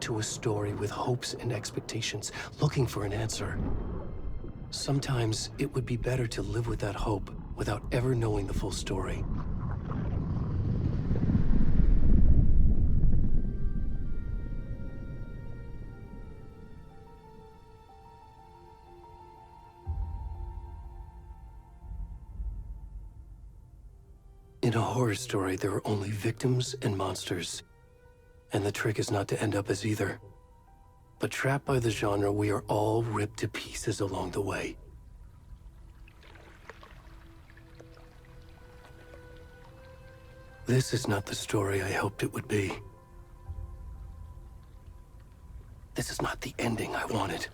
to a story with hopes and expectations, looking for an answer. Sometimes it would be better to live with that hope without ever knowing the full story. In a horror story, there are only victims and monsters. And the trick is not to end up as either. But trapped by the genre, we are all ripped to pieces along the way. This is not the story I hoped it would be. This is not the ending I wanted.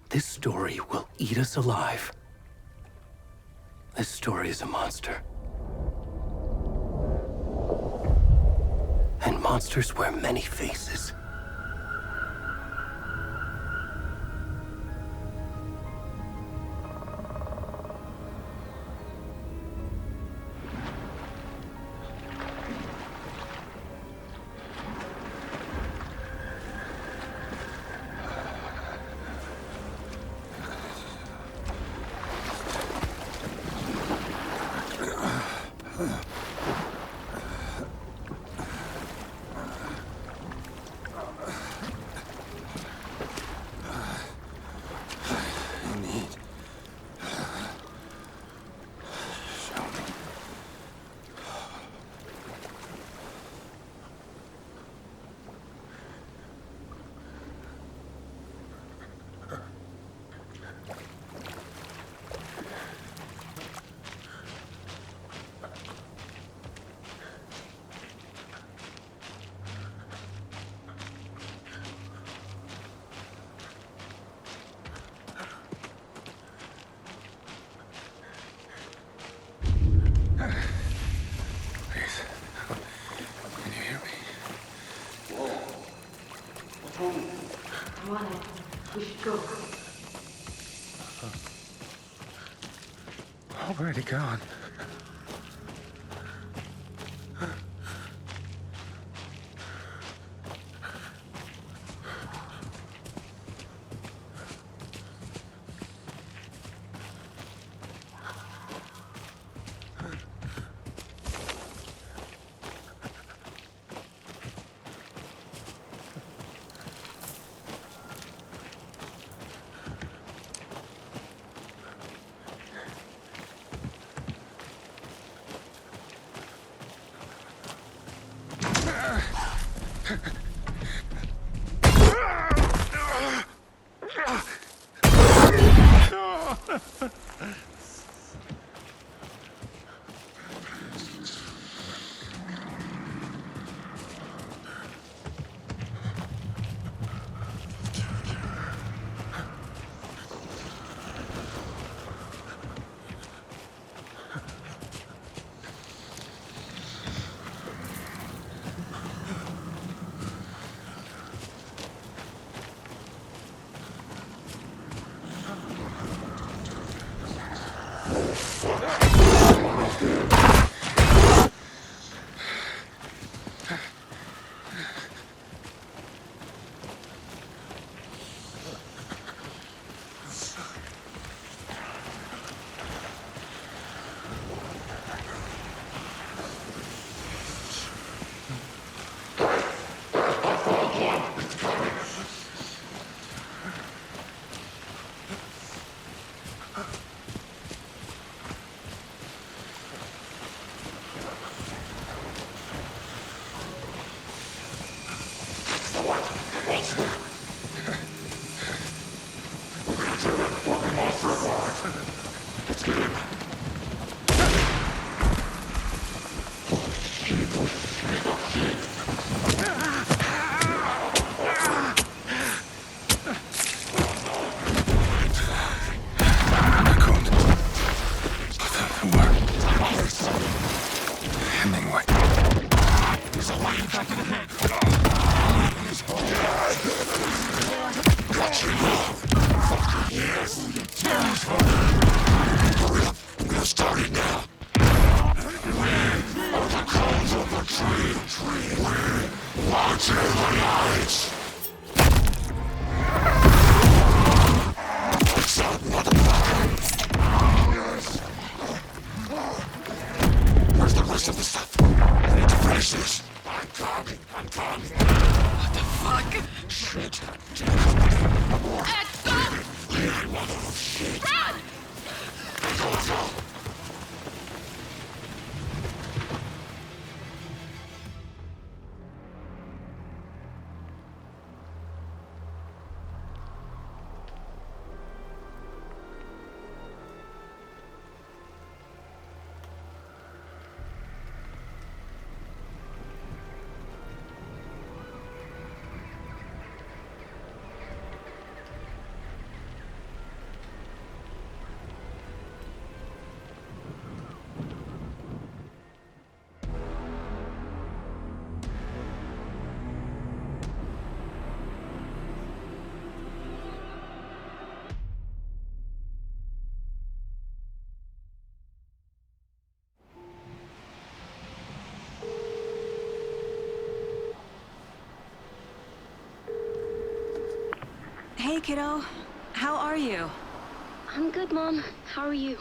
This story will eat us alive. This story is a monster. And monsters wear many faces. We should go. Already gone. Where's the rest of the stuff? I need to finish this. I'm coming. What the fuck? Shit. Run! Go. Hey, kiddo. How are you? I'm good, Mom. How are you?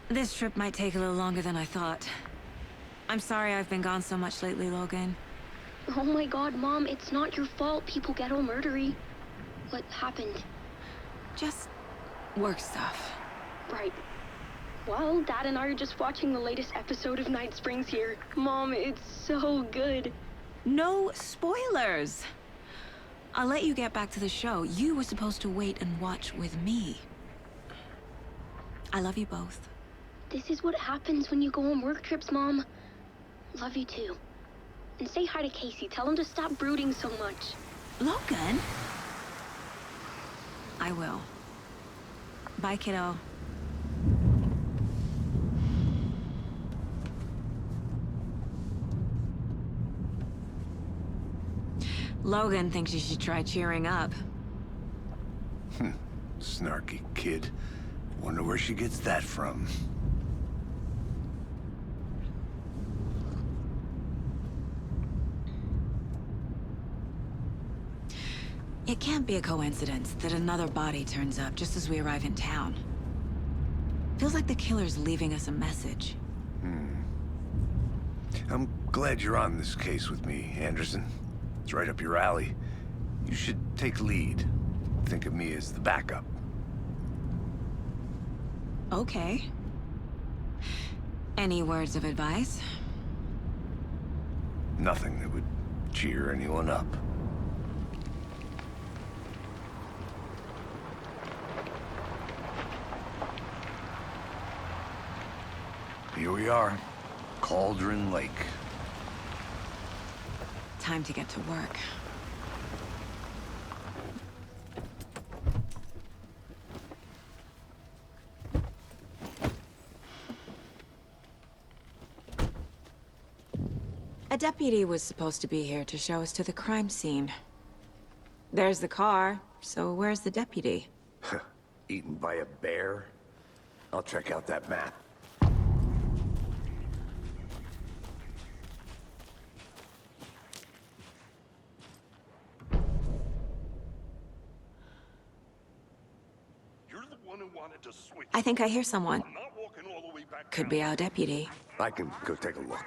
This trip might take a little longer than I thought. I'm sorry I've been gone so much lately, Logan. Oh my god, Mom, it's not your fault people get all murdery. What happened? Just work stuff. Right. Well, Dad and I are just watching the latest episode of Night Springs here. Mom, it's so good. No spoilers! I'll let you get back to the show. You were supposed to wait and watch with me. I love you both. This is what happens when you go on work trips, Mom. Love you too. And say hi to Casey. Tell him to stop brooding so much. Logan? I will. Bye, kiddo. Logan thinks you should try cheering up. Snarky kid. Wonder where she gets that from. It can't be a coincidence that another body turns up just as we arrive in town. Feels like the killer's leaving us a message. I'm glad you're on this case with me, Anderson. It's right up your alley. You should take lead. Think of me as the backup. Okay. Any words of advice? Nothing that would cheer anyone up. Here we are. Cauldron Lake. Time to get to work. A deputy was supposed to be here to show us to the crime scene. There's the car, so where's the deputy? Eaten by a bear? I'll check out that map. You're the one who wanted to switch. I think I hear someone. I'm not walking all the way back Could down. be our deputy. I can go take a look.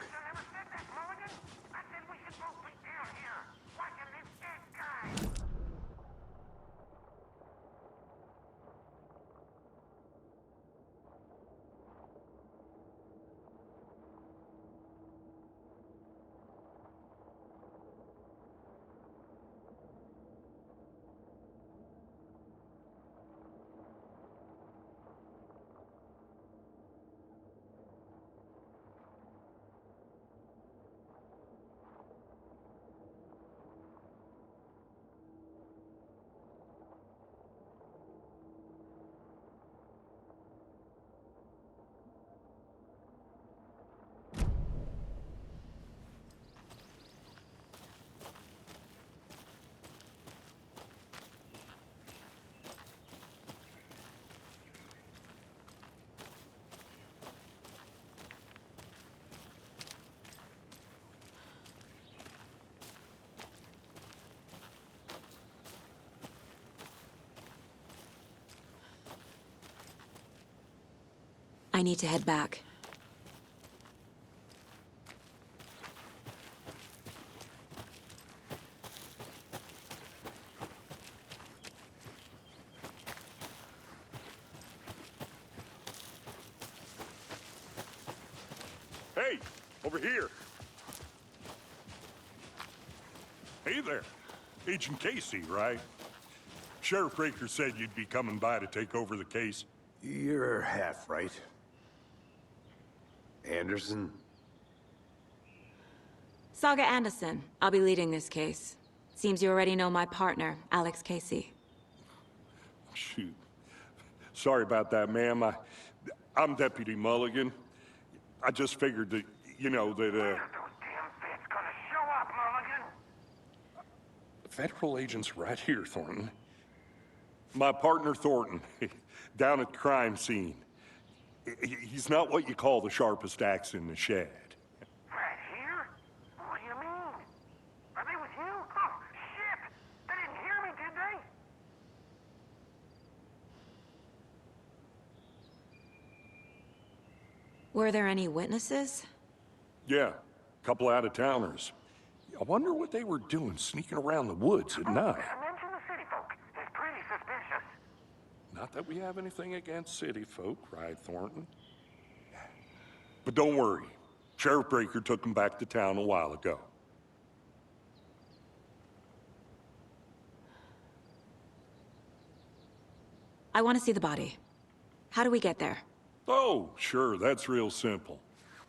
I need to head back. Hey, over here. Hey there. Agent Casey, right? Sheriff Breaker said you'd be coming by to take over the case. You're half right. Anderson? Saga Anderson. I'll be leading this case. Seems you already know my partner, Alex Casey. Shoot. Sorry about that, ma'am. I'm Deputy Mulligan. I just figured that, you know, that, Those damn feds gonna show up, Mulligan. federal agent's right here, Thornton. My partner, Thornton, down at the crime scene. He's not what you call the sharpest axe in the shed. Right here? What do you mean? Are they with you? Oh, shit! They didn't hear me, did they? Were there any witnesses? Yeah, a couple out-of-towners. I wonder what they were doing sneaking around the woods at night. Mention the city folk. It's pretty suspicious. Not that we have anything against city folk, right, Thornton? But don't worry. Sheriff Breaker took them back to town a while ago. I want to see the body. How do we get there? Oh, sure, that's real simple.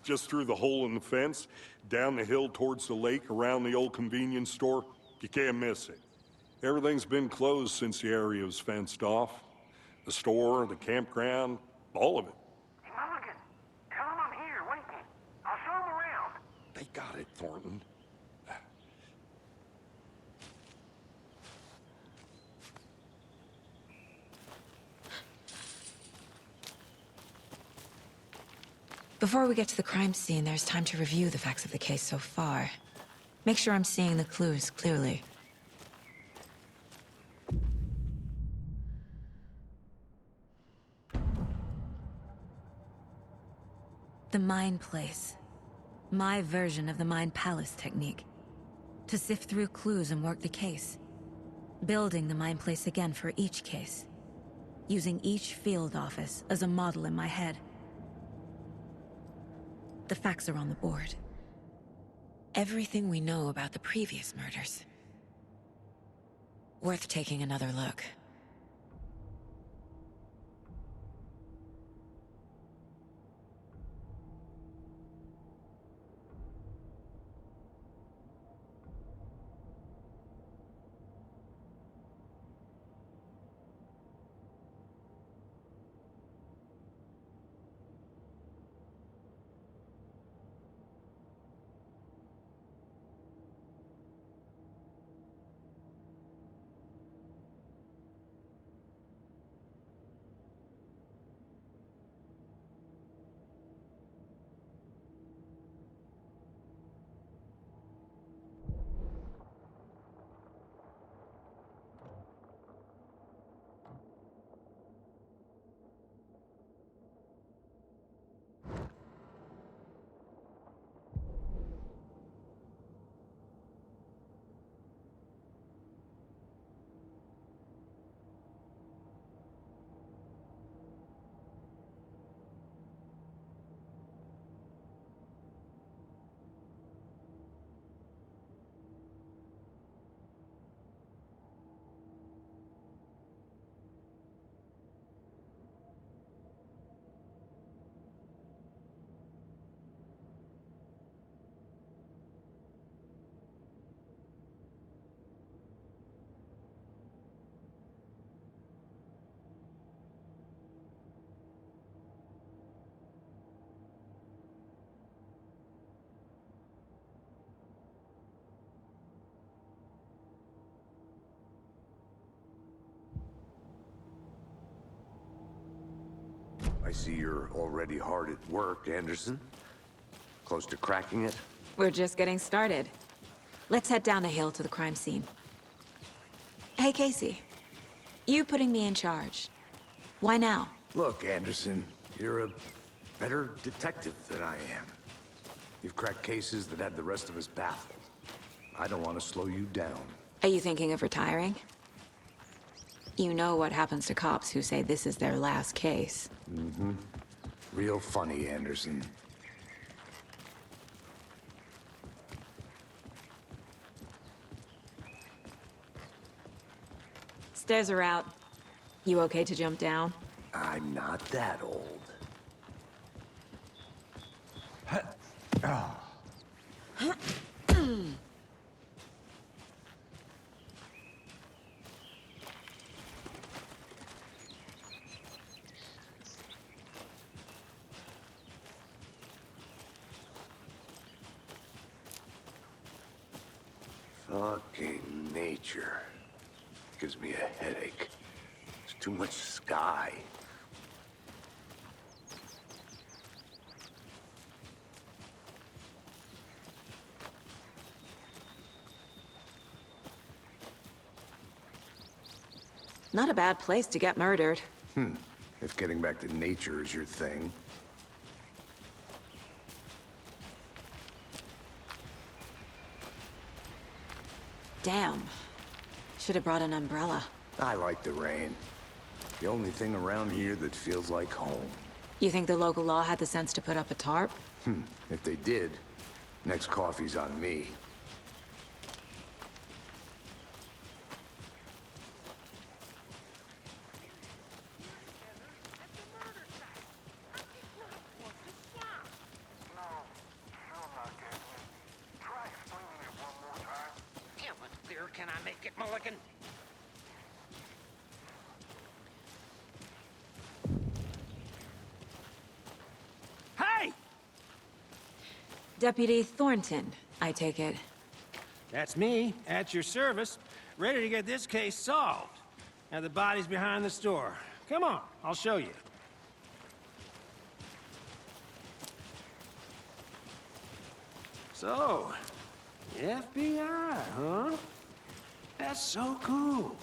Just through the hole in the fence, down the hill towards the lake, around the old convenience store. You can't miss it. Everything's been closed since the area was fenced off. The store, the campground, all of it. Hey, Mulligan, tell them I'm here, waiting. I'll show them around. They got it, Thornton. Before we get to the crime scene, there's time to review the facts of the case so far. Make sure I'm seeing the clues clearly. The Mind Place. My version of the Mind Palace technique. To sift through clues and work the case. Building the Mind Place again for each case. Using each field office as a model in my head. The facts are on the board. Everything we know about the previous murders. Worth taking another look. I see you're already hard at work, Anderson. Close to cracking it? We're just getting started. Let's head down the hill to the crime scene. Hey, Casey. You putting me in charge. Why now? Look, Anderson, you're a better detective than I am. You've cracked cases that had the rest of us baffled. I don't want to slow you down. Are you thinking of retiring? You know what happens to cops who say this is their last case. Real funny, Anderson. Stairs are out. You okay to jump down? I'm not that old. Fucking nature. Gives me a headache. There's too much sky. Not a bad place to get murdered. If getting back to nature is your thing. Damn. Should have brought an umbrella. I like the rain. The only thing around here that feels like home. You think the local law had the sense to put up a tarp? If they did, next coffee's on me. How much clearer can I make it, Mulligan? Hey! Deputy Thornton, I take it. That's me, at your service, ready to get this case solved. Now the body's behind the store. Come on, I'll show you. So, the FBI, huh? That's so cool.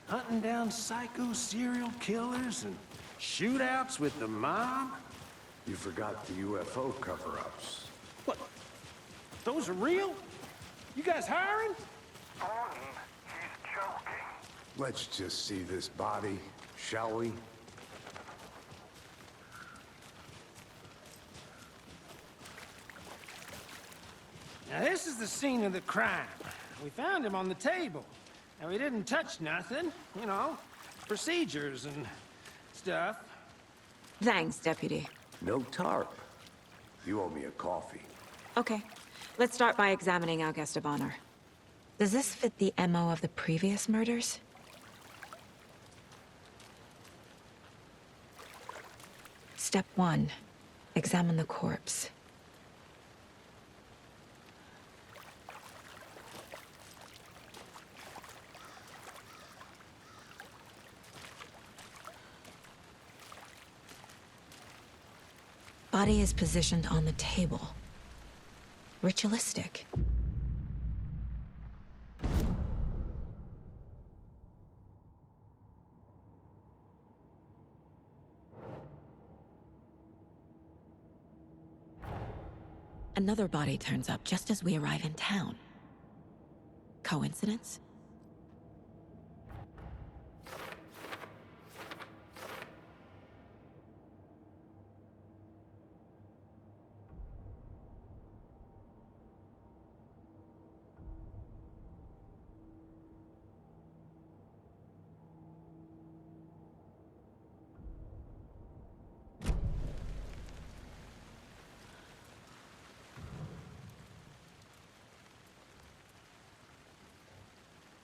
Hunting down psycho serial killers and shootouts with the mob? You forgot the UFO cover-ups. What? Those are real? You guys hiring? Thornton, he's joking. Let's just see this body, shall we? Now this is the scene of the crime. We found him on the table. And we didn't touch nothing, you know, procedures and stuff. Thanks, Deputy. No tarp. You owe me a coffee. Okay, let's start by examining our guest of honor. Does this fit the MO of the previous murders? Step 1. Examine the corpse. Body is positioned on the table. Ritualistic. Another body turns up just as we arrive in town. Coincidence?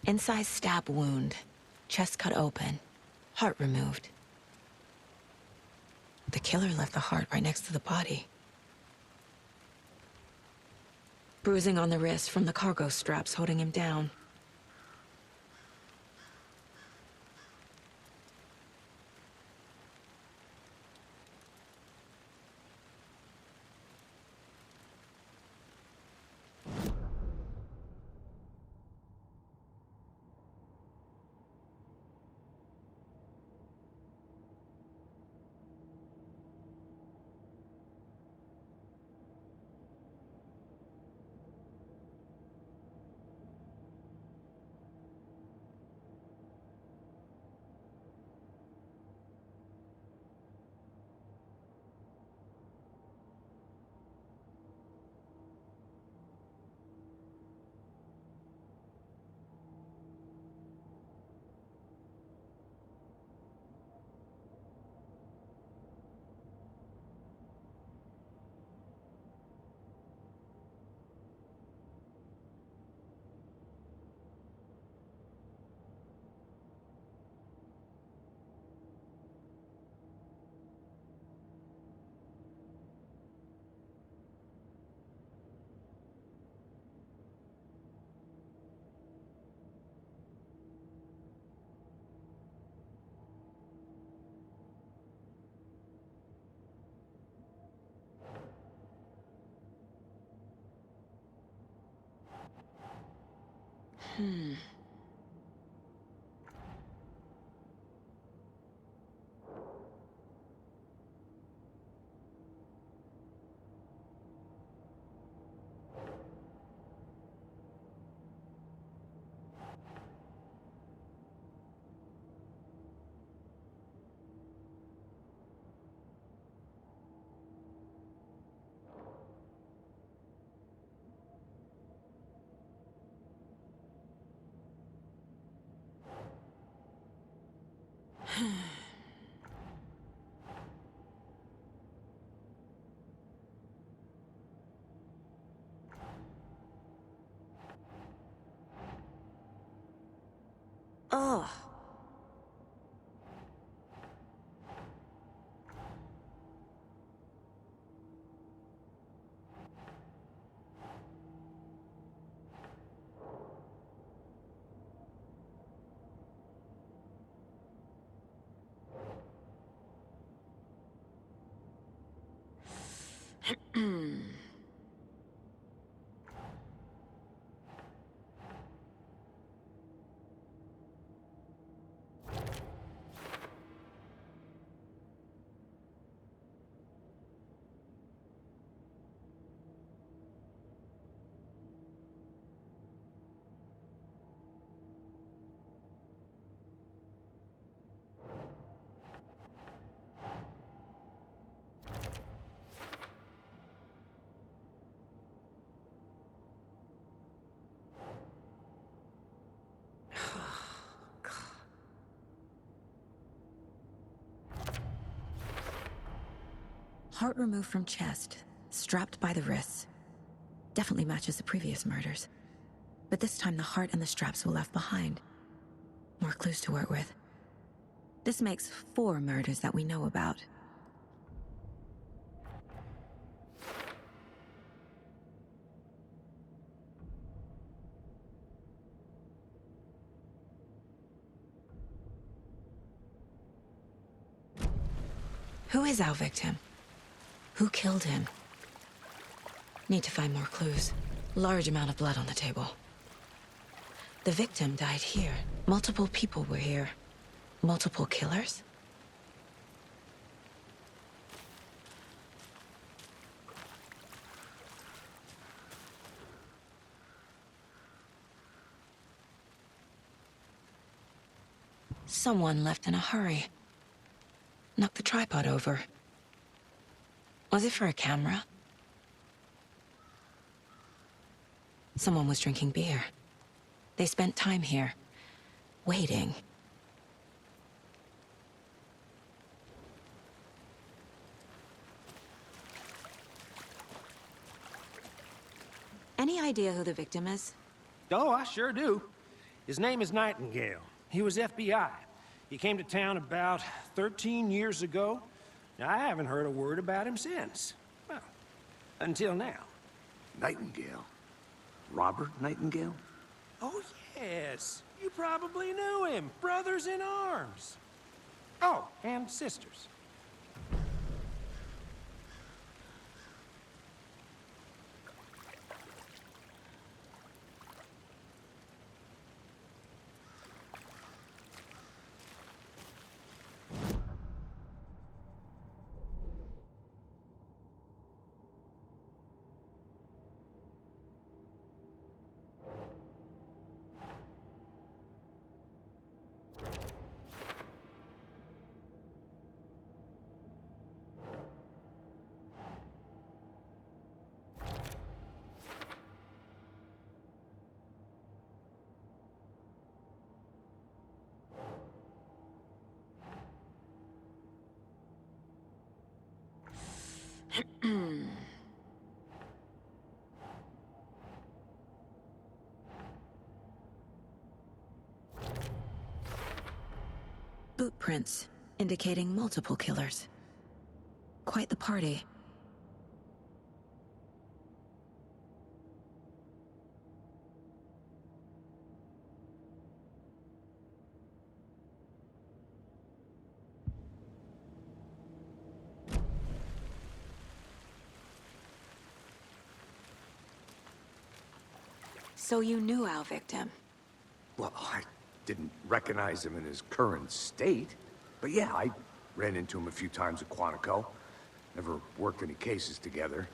Incised stab wound. Chest cut open. Heart removed. The killer left the heart right next to the body. Bruising on the wrist from the cargo straps holding him down. Oh. Heart removed from chest, strapped by the wrists. Definitely matches the previous murders. But this time the heart and the straps were left behind. More clues to work with. This makes 4 murders that we know about. Who is our victim? Who killed him? Need to find more clues. Large amount of blood on the table. The victim died here. Multiple people were here. Multiple killers? Someone left in a hurry. Knocked the tripod over. Was it for a camera? Someone was drinking beer. They spent time here, waiting. Any idea who the victim is? Oh, I sure do. His name is Nightingale. He was FBI. He came to town about 13 years ago. I haven't heard a word about him since. Well, until now. Nightingale? Robert Nightingale? Oh, yes. You probably knew him. Brothers in arms. Oh, and sisters. Boot prints, indicating multiple killers. Quite the party. So you knew our victim. Well, I didn't recognize him in his current state. But yeah, I ran into him a few times at Quantico. Never worked any cases together.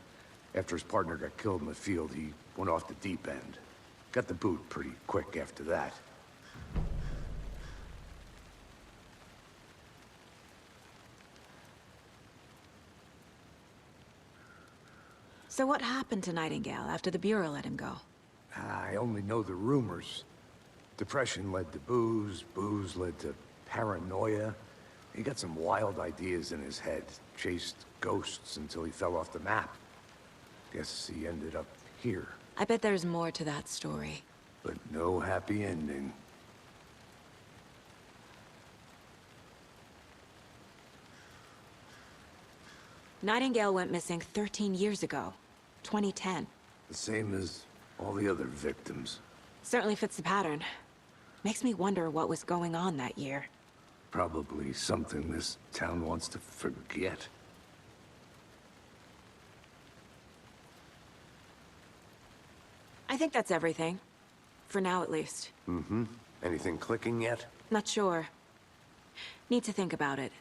After his partner got killed in the field, he went off the deep end. Got the boot pretty quick after that. So what happened to Nightingale after the Bureau let him go? I only know the rumors. Depression led to booze, booze led to paranoia. He got some wild ideas in his head, chased ghosts until he fell off the map. Guess he ended up here. I bet there's more to that story. But no happy ending. Nightingale went missing 13 years ago, 2010. The same as all the other victims. Certainly fits the pattern. Makes me wonder what was going on that year. Probably something this town wants to forget. I think that's everything. For now, at least. Mm-hmm. Anything clicking yet? Not sure. Need to think about it.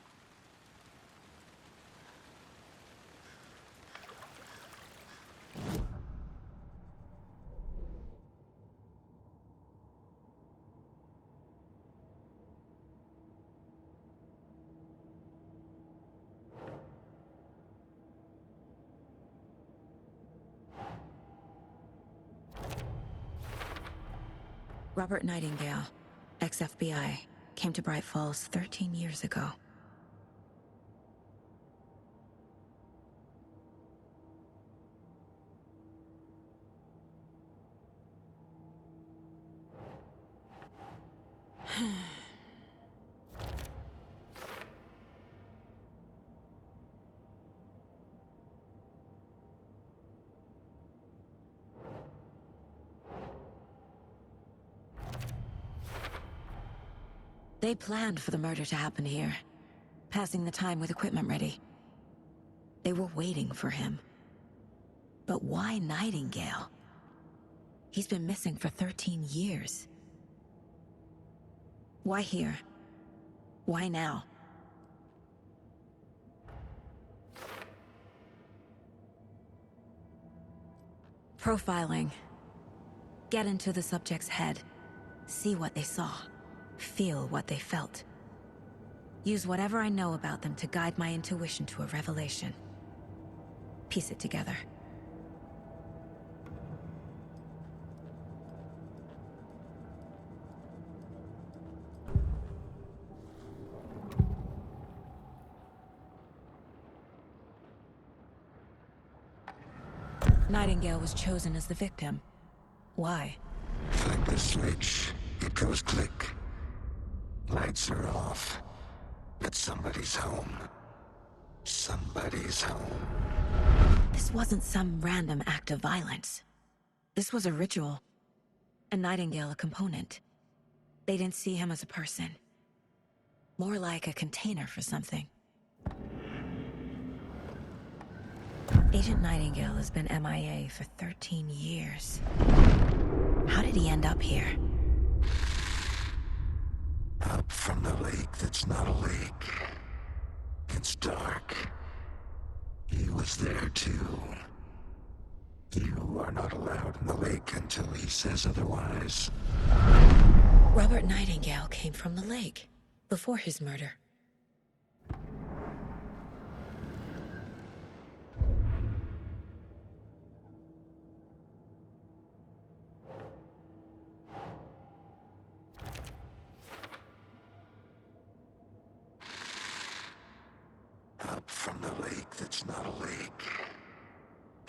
Robert Nightingale, ex-FBI, came to Bright Falls 13 years ago. They planned for the murder to happen here, passing the time with equipment ready. They were waiting for him. But why Nightingale? He's been missing for 13 years. Why here? Why now? Profiling. Get into the subject's head. See what they saw. Feel what they felt. Use whatever I know about them to guide my intuition to a revelation. Piece it together. Nightingale was chosen as the victim. Why? Flick the switch, it goes click. Lights are off. But somebody's home. Somebody's home. This wasn't some random act of violence. This was a ritual. And Nightingale a component. They didn't see him as a person. More like a container for something. Agent Nightingale has been MIA for 13 years. How did he end up here? Up from the lake that's not a lake. It's dark. He was there too. You are not allowed in the lake until he says otherwise. Robert Nightingale came from the lake, before his murder. Up from the lake that's not a lake.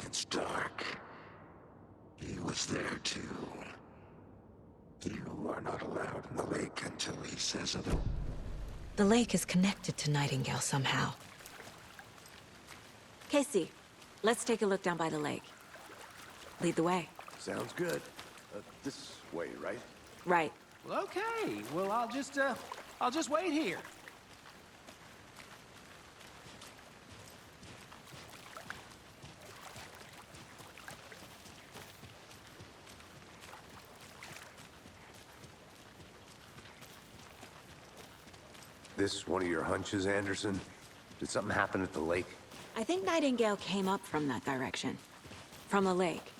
It's dark. He was there too. You are not allowed in the lake until he says otherwise. The lake is connected to Nightingale somehow. Casey, let's take a look down by the lake. Lead the way. Sounds good. This way, right? Right. Well, okay. Well, I'll just wait here. This one of your hunches, Anderson? Did something happen at the lake? I think Nightingale came up from that direction. From the lake.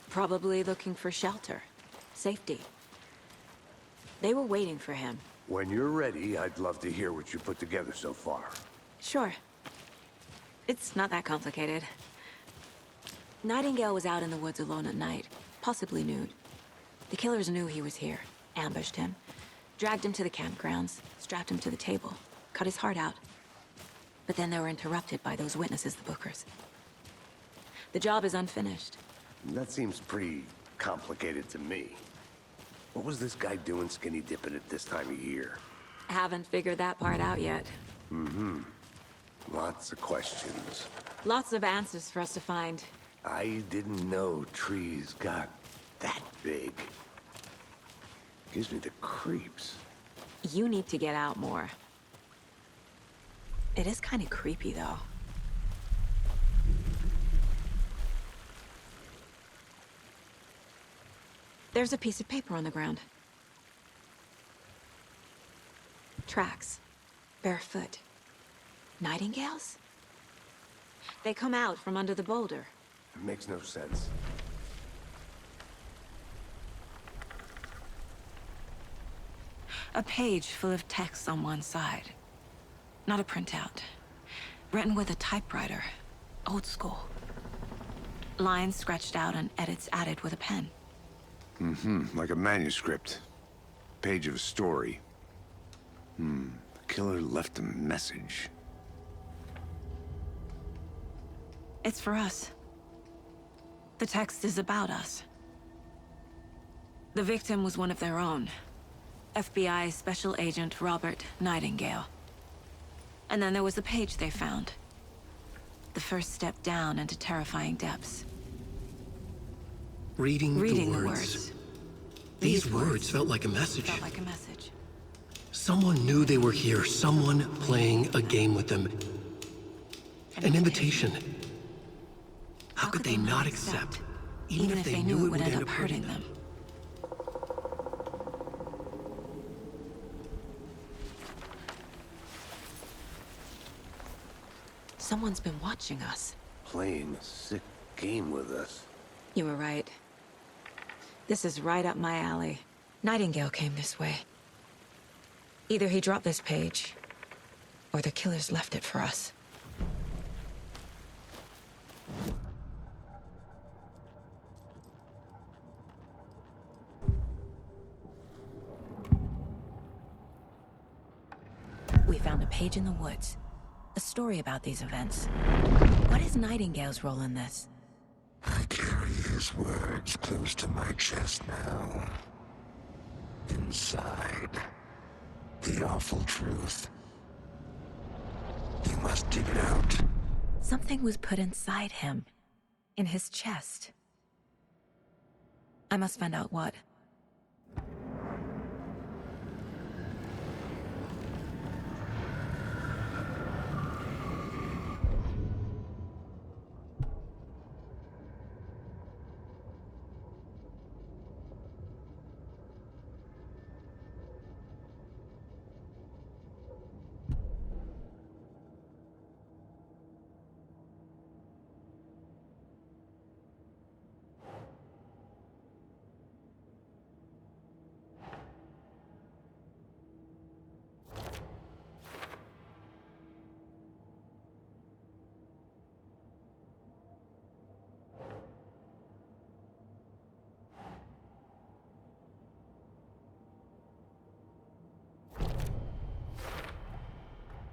Probably looking for shelter. Safety. They were waiting for him. When you're ready, I'd love to hear what you put together so far. Sure. It's not that complicated. Nightingale was out in the woods alone at night, possibly nude. The killers knew he was here, ambushed him, dragged him to the campgrounds, strapped him to the table, cut his heart out. But then they were interrupted by those witnesses, the Bookers. The job is unfinished. That seems pretty complicated to me. What was this guy doing skinny dipping at this time of year? Haven't figured that part out yet. Lots of questions. Lots of answers for us to find. I didn't know trees got that big. Gives me the creeps. You need to get out more. It is kind of creepy, though. There's a piece of paper on the ground. Tracks. Barefoot. Nightingales? They come out from under the boulder. It makes no sense. A page full of text on one side. Not a printout. Written with a typewriter. Old school. Lines scratched out and edits added with a pen. Like a manuscript. Page of a story. The killer left a message. It's for us. The text is about us. The victim was one of their own. FBI Special Agent Robert Nightingale. And then there was the page they found. The first step down into terrifying depths. Reading Reading the words. These words felt like a message. Felt like a message. Someone knew they were here, someone playing a game with them. An invitation. How could they not accept, even if they knew it would end up hurting them? Someone's been watching us. Playing a sick game with us. You were right. This is right up my alley. Nightingale came this way. Either he dropped this page, or the killers left it for us. We found a page in the woods. A story about these events. What is Nightingale's role in this? I carry his words close to my chest now. Inside, the awful truth. You must dig it out. Something was put inside him. In his chest. I must find out what.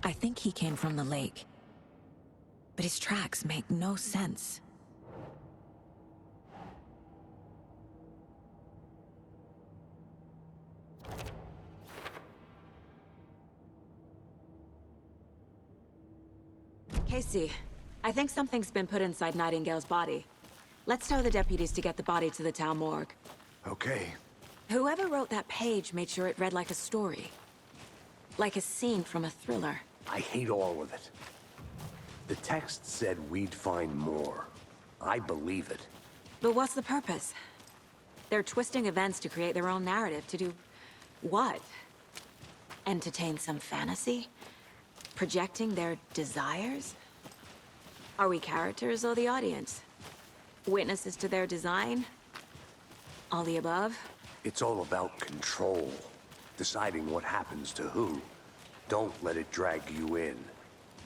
I think he came from the lake. But his tracks make no sense. Casey, I think something's been put inside Nightingale's body. Let's tell the deputies to get the body to the town morgue. Okay. Whoever wrote that page made sure it read like a story. Like a scene from a thriller. I hate all of it. The text said we'd find more. I believe it. But what's the purpose? They're twisting events to create their own narrative. To do what? Entertain some fantasy? Projecting their desires? Are we characters or the audience? Witnesses to their design? All the above? It's all about control. Deciding what happens to who. Don't let it drag you in.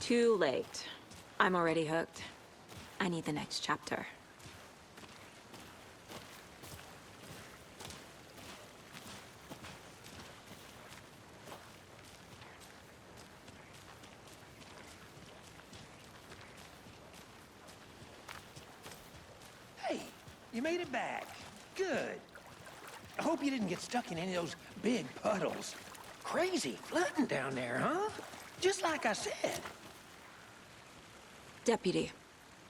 Too late. I'm already hooked. I need the next chapter. Hey, you made it back. Good. I hope you didn't get stuck in any of those big puddles. Crazy flooding down there, huh? Just like I said. Deputy,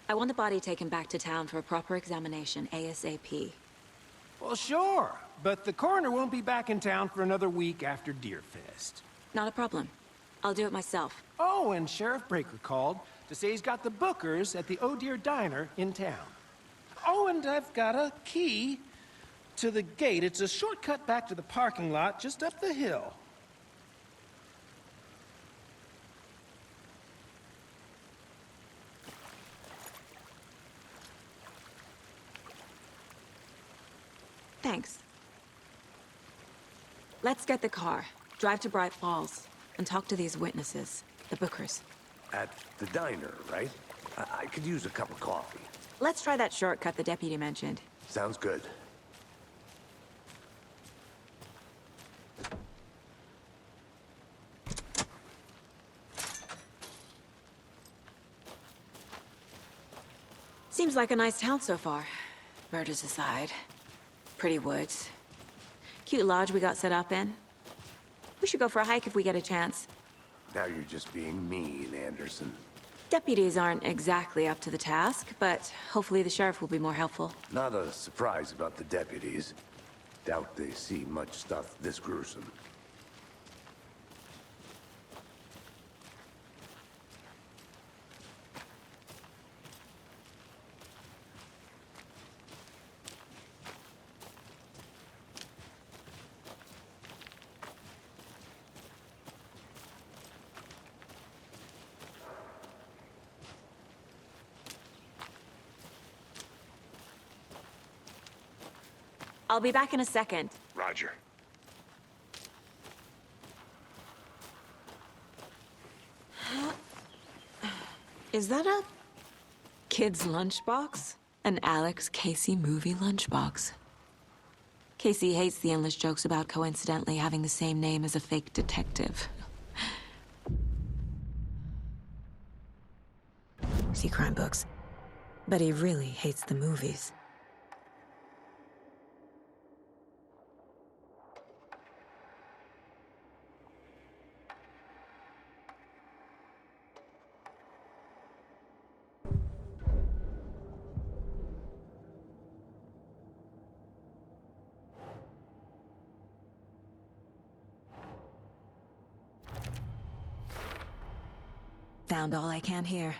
I want the body taken back to town for a proper examination, ASAP. Well, sure. But the coroner won't be back in town for another week after Deerfest. Not a problem. I'll do it myself. Oh, and Sheriff Breaker called to say he's got the Bookers at the Oh Dear Diner in town. Oh, and I've got a key to the gate. It's a shortcut back to the parking lot just up the hill. Thanks. Let's get the car, drive to Bright Falls, and talk to these witnesses, the Bookers. At the diner, right? I could use a cup of coffee. Let's try that shortcut the deputy mentioned. Sounds good. Seems like a nice town so far. Murders aside. Pretty woods. Cute lodge we got set up in. We should go for a hike if we get a chance. Now you're just being mean, Anderson. Deputies aren't exactly up to the task, but hopefully the sheriff will be more helpful. Not a surprise about the deputies. Doubt they see much stuff this gruesome. I'll be back in a second. Roger. Is that a kid's lunchbox? An Alex Casey movie lunchbox. Casey hates the endless jokes about coincidentally having the same name as a fake detective. See crime books. But he really hates the movies. Found all I can here.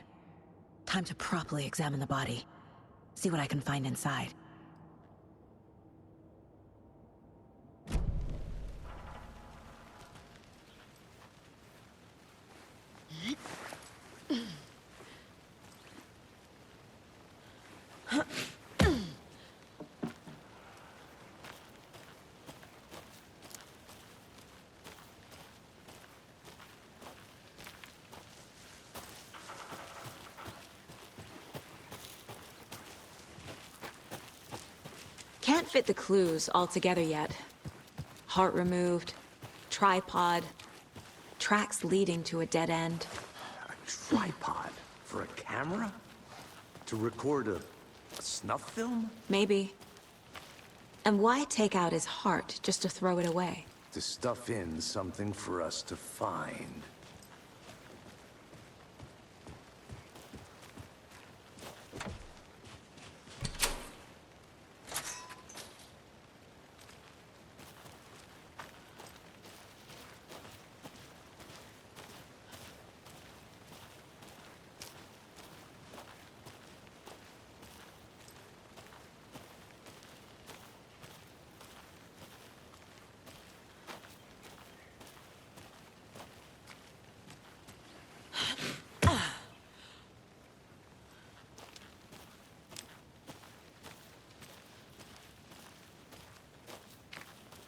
Time to properly examine the body. See what I can find inside. Can't fit the clues all together yet. Heart removed, tripod, tracks leading to a dead end. A tripod? For a camera? To record a snuff film? Maybe. And why take out his heart just to throw it away? To stuff in something for us to find.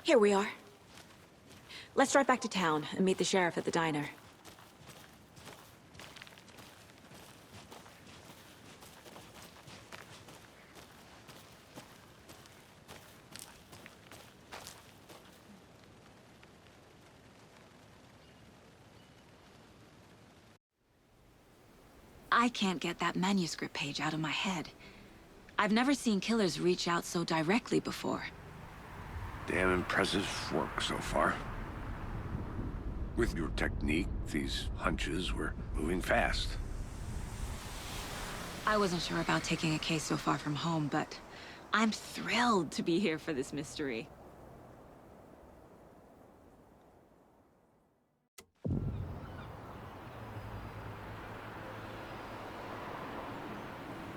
Here we are. Let's drive back to town and meet the sheriff at the diner. I can't get that manuscript page out of my head. I've never seen killers reach out so directly before. Damn impressive work so far. With your technique, these hunches were moving fast. I wasn't sure about taking a case so far from home, but I'm thrilled to be here for this mystery.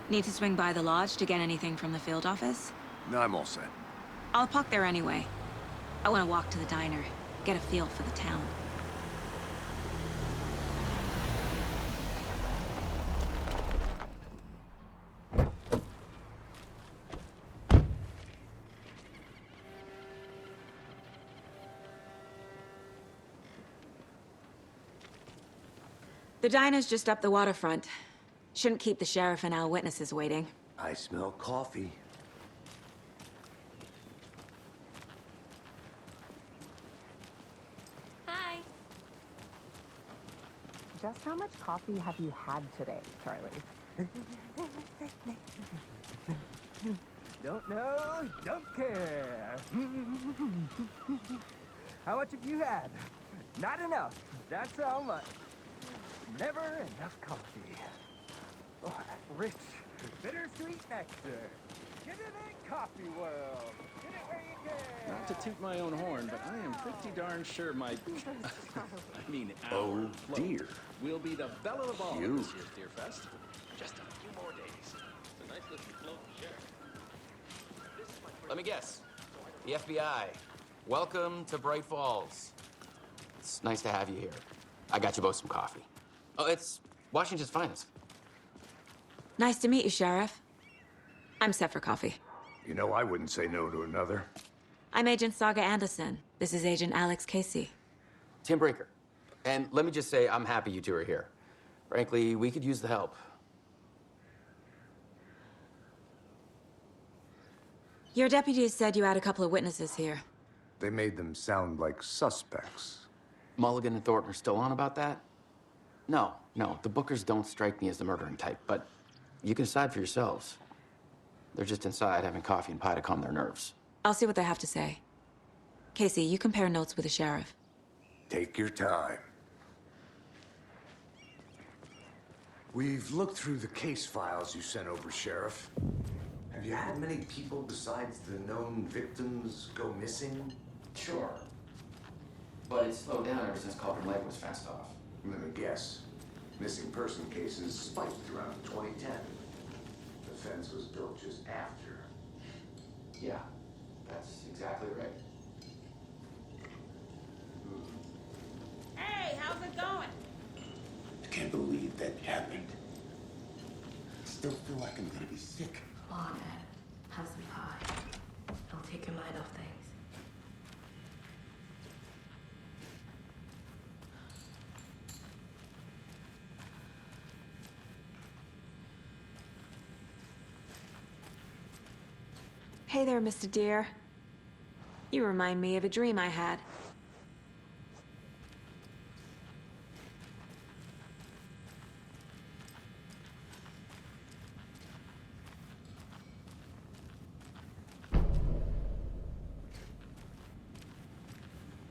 Need to swing by the lodge to get anything from the field office? No, I'm all set. I'll park there anyway. I want to walk to the diner, get a feel for the town. The diner's just up the waterfront. Shouldn't keep the sheriff and our witnesses waiting. I smell coffee. Hi. Just how much coffee have you had today, Charlie? Don't know, don't care. How much have you had? Not enough. That's how much. Never enough coffee. Oh, rich, bittersweet nectar. Get it in coffee world. Get it where you can. Not to toot my own horn, but I am pretty darn sure my... I mean, our Oh, float dear. will be the belle of the ball at Cute. this year's Deer Fest. Just a few more days. It's a nice looking float, Sheriff. Let me guess. The FBI. Welcome to Bright Falls. It's nice to have you here. I got you both some coffee. Oh, it's Washington's finest. Nice to meet you, Sheriff. I'm set for coffee. You know, I wouldn't say no to another. I'm Agent Saga Anderson. This is Agent Alex Casey. Tim Brinker. And let me just say, I'm happy you two are here. Frankly, we could use the help. Your deputies said you had a couple of witnesses here. They made them sound like suspects. Mulligan and Thornton are still on about that? No, the Bookers don't strike me as the murdering type, but you can decide for yourselves. They're just inside having coffee and pie to calm their nerves. I'll see what they have to say. Casey, you compare notes with the sheriff. Take your time. We've looked through the case files you sent over, Sheriff. Have you had many people besides the known victims go missing? Sure. But it's slowed down ever since Calder Lake was fenced off. Let me guess. Missing person cases spiked around 2010. The fence was built just after. Yeah, that's exactly right. Hey, how's it going? I can't believe that happened. I still feel like I'm gonna be sick. Come on, Ed. Have some pie. It'll take your mind off things. Hey there, Mr. Deer. You remind me of a dream I had.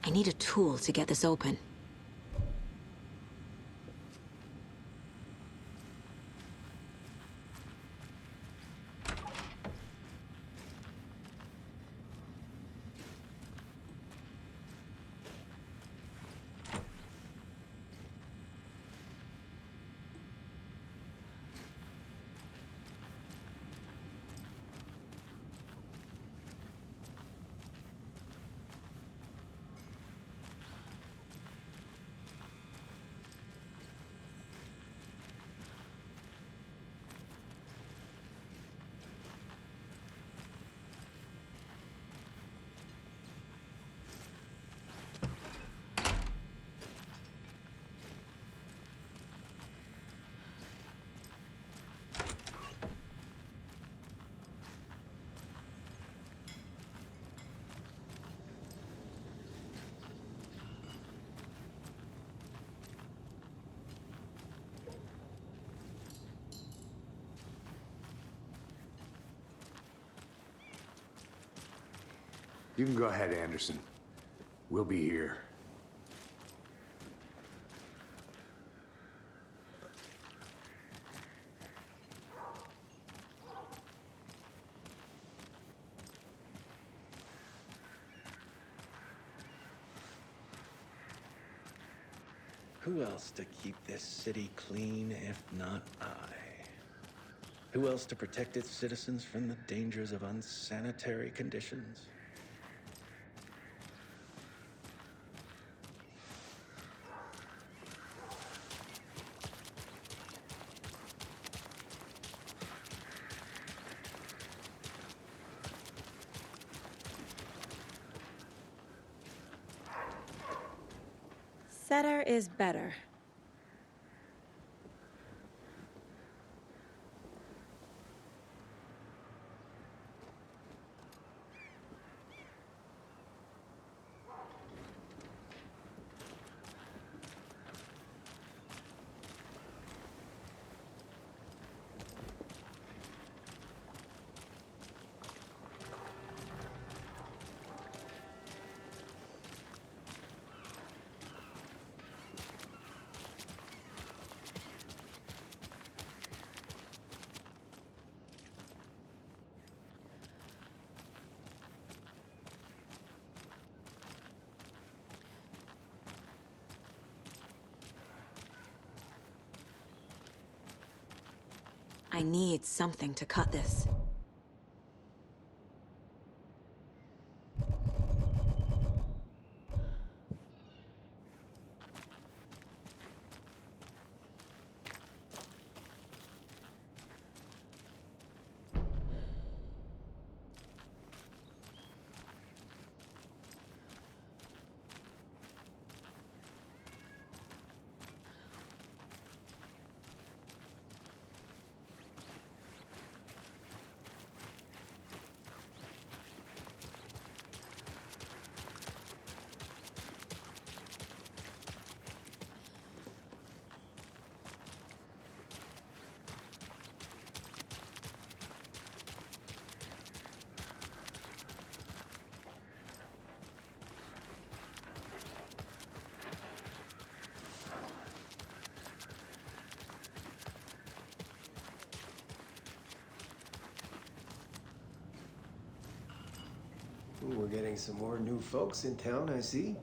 I need a tool to get this open. You can go ahead, Anderson. We'll be here. Who else to keep this city clean if not I? Who else to protect its citizens from the dangers of unsanitary conditions? Setter is better. I need something to cut this. Ooh, we're getting some more new folks in town, I see.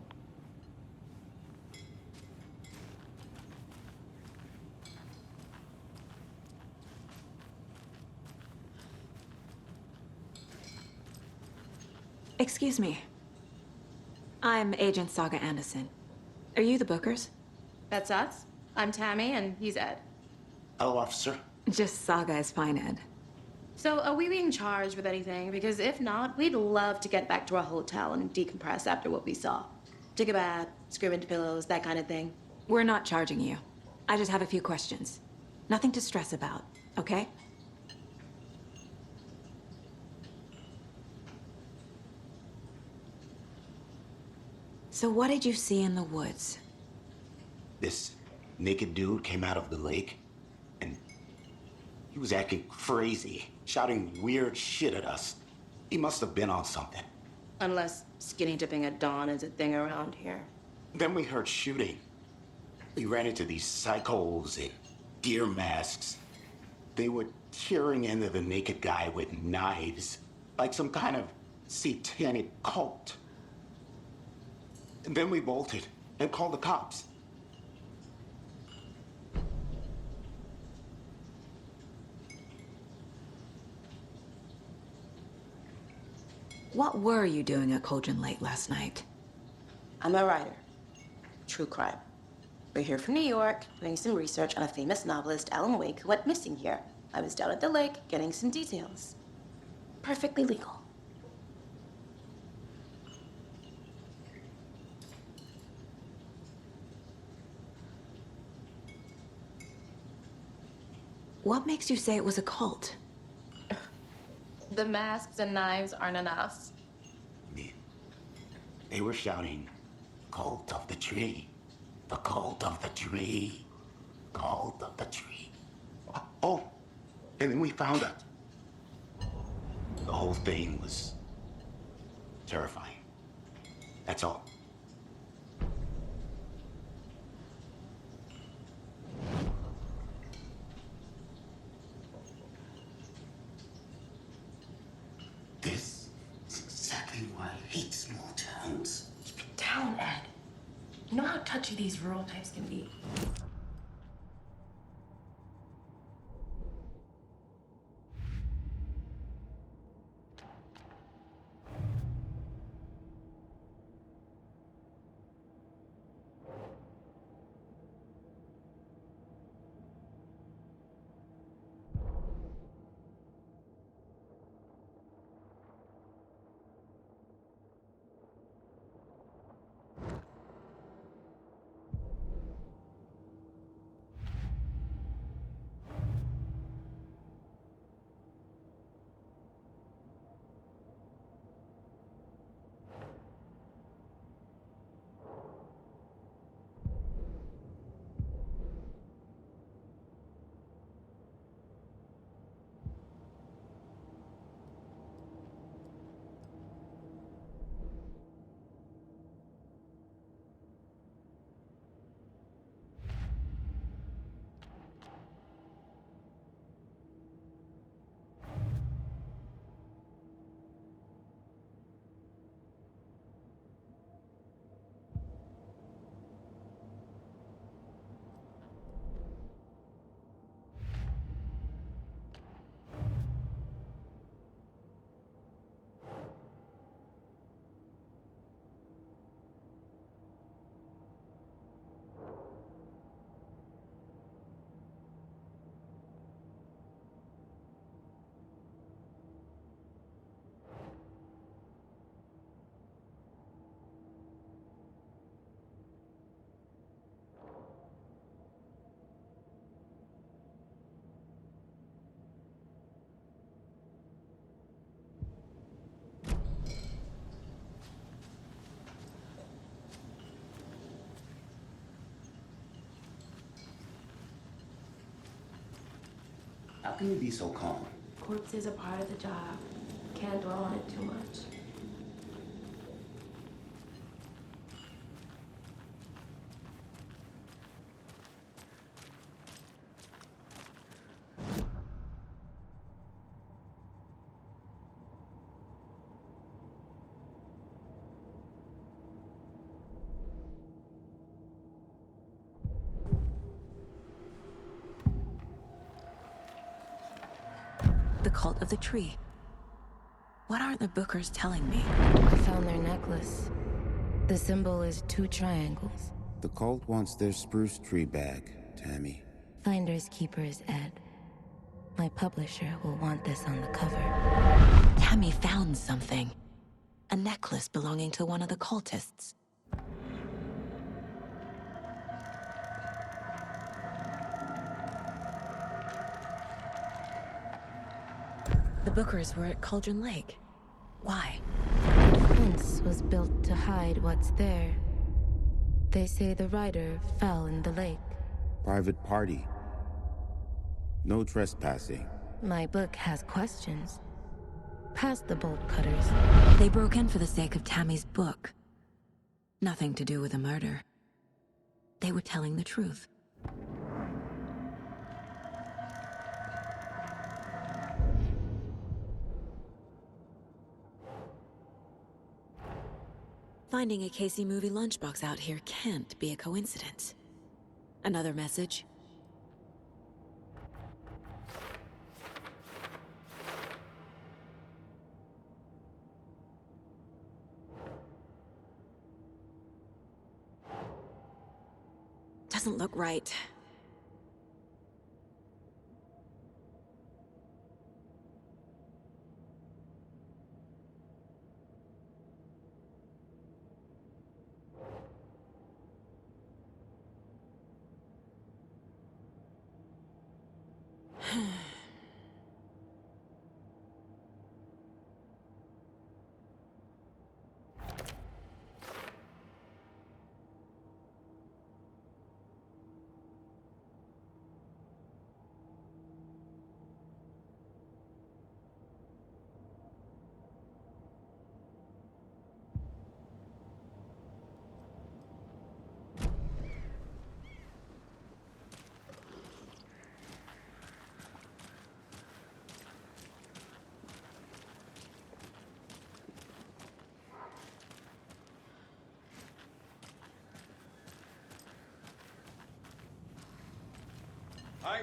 Excuse me. I'm Agent Saga Anderson. Are you the Bookers? That's us. I'm Tammy, and he's Ed. Hello, officer. Just Saga is fine, Ed. So, are we being charged with anything? Because if not, we'd love to get back to our hotel and decompress after what we saw. Take a bath, scream into pillows, that kind of thing. We're not charging you. I just have a few questions. Nothing to stress about, okay? So what did you see in the woods? This naked dude came out of the lake, and he was acting crazy, shouting weird shit at us. He must have been on something. Unless skinny dipping at dawn is a thing around here. Then we heard shooting. We ran into these psychos in deer masks. They were tearing into the naked guy with knives, like some kind of satanic cult. And then we bolted and called the cops. What were you doing at Cauldron Lake last night? I'm a writer. True crime. We're here from New York, doing some research on a famous novelist, Alan Wake, who went missing here. I was down at the lake, getting some details. Perfectly legal. What makes you say it was a cult? The masks and knives aren't enough. They were shouting, "Cult of the tree, the cult of the tree, cult of the tree." Oh, and then we found out. The whole thing was Terrifying. That's all. This is exactly why I hate small towns. Keep it down, Ed. You know how touchy these rural types can be. How can you be so calm? Corpses are part of the job. Can't dwell on it too much. The cult of the tree. What are the Bookers telling me? I found their necklace. The symbol is 2 triangles. The cult wants their spruce tree back, Tammy. Finders keepers, Ed. My publisher will want this on the cover. Tammy found something. A necklace belonging to one of the cultists. The Bookers were at Cauldron Lake. Why? The fence was built to hide what's there. They say the rider fell in the lake. Private party. No trespassing. My book has questions. Past the bolt cutters. They broke in for the sake of Tammy's book. Nothing to do with a murder. They were telling the truth. Finding a Casey movie lunchbox out here can't be a coincidence. Another message? Doesn't look right. Hi.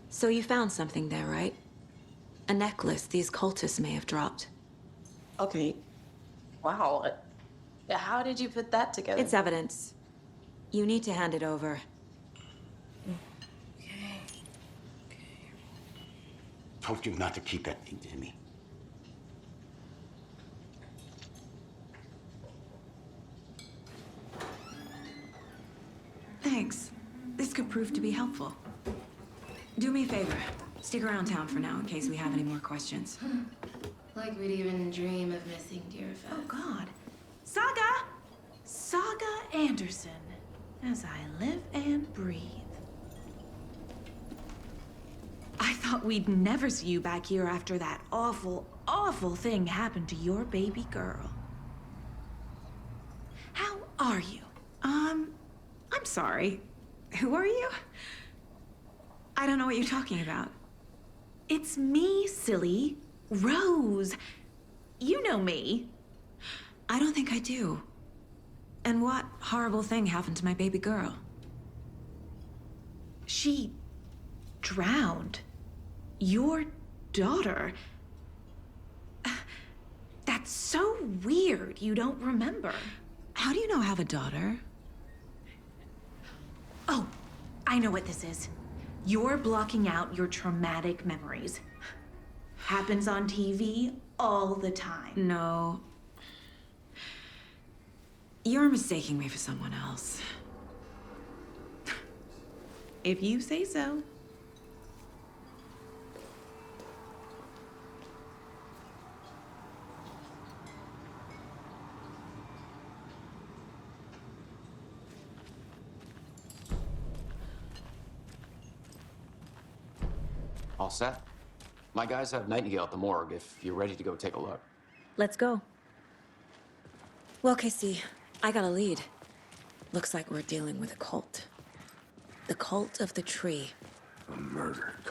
So you found something there, right? A necklace these cultists may have dropped. Okay. Wow. How did you put that together? It's evidence. You need to hand it over. Told you not to keep that thing to me. Thanks. This could prove to be helpful. Do me a favor. Stick around town for now in case we have any more questions. Like we'd even dream of missing dear Fez. Oh, God. Saga! Saga Anderson. As I live and breathe. I thought we'd never see you back here after that awful, awful thing happened to your baby girl. How are you? I'm sorry. Who are you? I don't know what you're talking about. It's me, silly. Rose. You know me. I don't think I do. And what horrible thing happened to my baby girl? She drowned. Your daughter. That's so weird you don't remember. How do you know I have a daughter? Oh, I know what this is. You're blocking out your traumatic memories. Happens on TV all the time. No. You're mistaking me for someone else. If you say so. All set? My guys have Nightingale at the morgue if you're ready to go take a look. Let's go. Well, Casey, I got a lead. Looks like we're dealing with a cult. The cult of the tree. A murder